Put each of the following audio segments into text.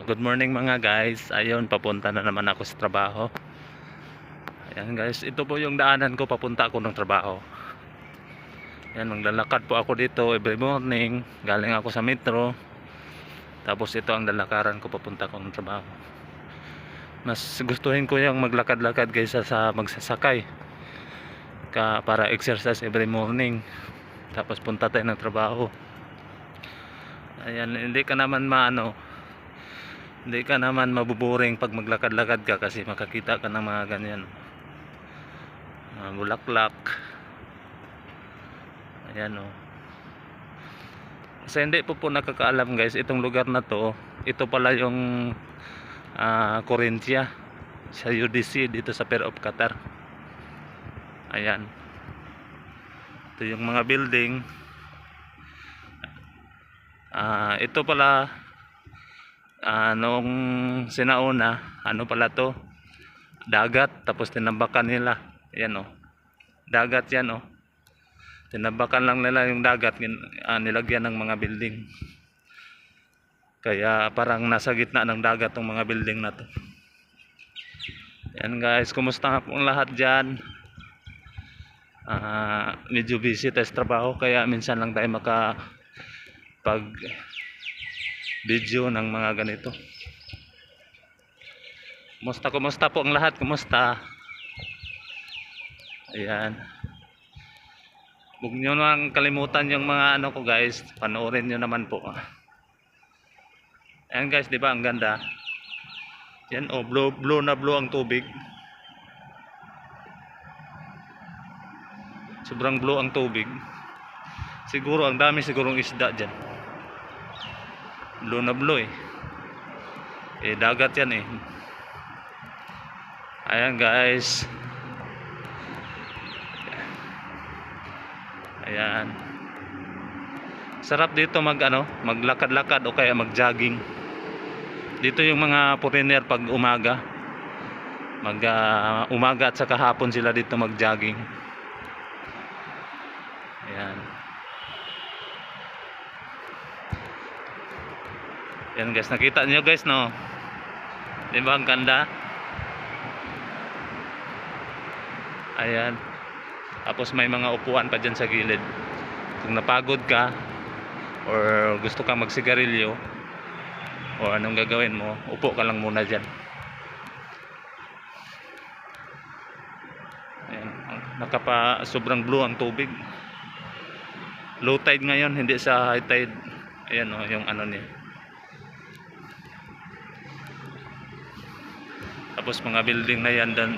Good morning mga guys. Ayun, papunta na naman ako sa trabaho. Ayan guys, ito po yung daanan ko papunta ako ng trabaho. Ayan, maglalakad po ako dito every morning. Galing ako sa metro. Tapos ito ang lalakaran ko papunta ko ng trabaho. Mas gustuhin ko yung maglakad-lakad kaysa sa magsasakay. Para exercise every morning. Tapos punta tayo ng trabaho. Ayan, hindi ka naman mabuboring pag maglakad-lakad ka kasi makakita ka ng mga ganyan, bulaklak. Ayan o. Kasi hindi po nakakaalam guys, itong lugar na to, ito pala yung Corinthia sa UDC dito sa Fair of Qatar. Ayan, ito yung mga building. Ito pala nung sinauna, pala to, dagat, tapos tinambakan nila. Ayan o, dagat yan o. Tinambakan lang nila yung dagat, nilagyan ng mga building. Kaya parang nasa gitna ng dagat tong mga building na to. Ayan guys, kumusta nga pong lahat dyan? Medyo busy tayo sa trabaho, kaya minsan lang tayo makapag video ng mga ganito. Kumusta po ang lahat? Kumusta? Ayan, huwag nyo nang kalimutan yung mga ko guys, panoorin nyo naman po. Ayan guys, di ba ang ganda? Yan o, blue na blue ang tubig. Sobrang blue ang tubig. Siguro ang dami sigurong isda dyan. Blue na blue dagat yan eh. Ayan guys. Ayan, sarap dito maglakad-lakad o kaya mag-jogging. Dito yung mga foreigner pag umaga, umaga at saka hapon sila dito mag-jogging. Ayan. Ayan guys, nakita niyo guys no? Di ba ang ganda? Ayan. Tapos may mga upuan pa dyan sa gilid. Kung napagod ka or gusto kang magsigarilyo o anong gagawin mo, upo ka lang muna dyan. Ayan. Sobrang blue ang tubig. Low tide ngayon, hindi sa high tide. Ayan o, yung niya. Tapos mga building na yan doon.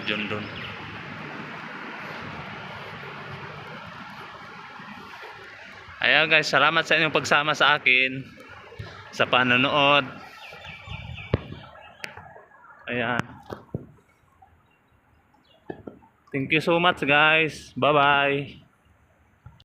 Ayan guys, salamat sa inyong pagsama sa akin sa panonood. Ayan, thank you so much guys. Bye bye.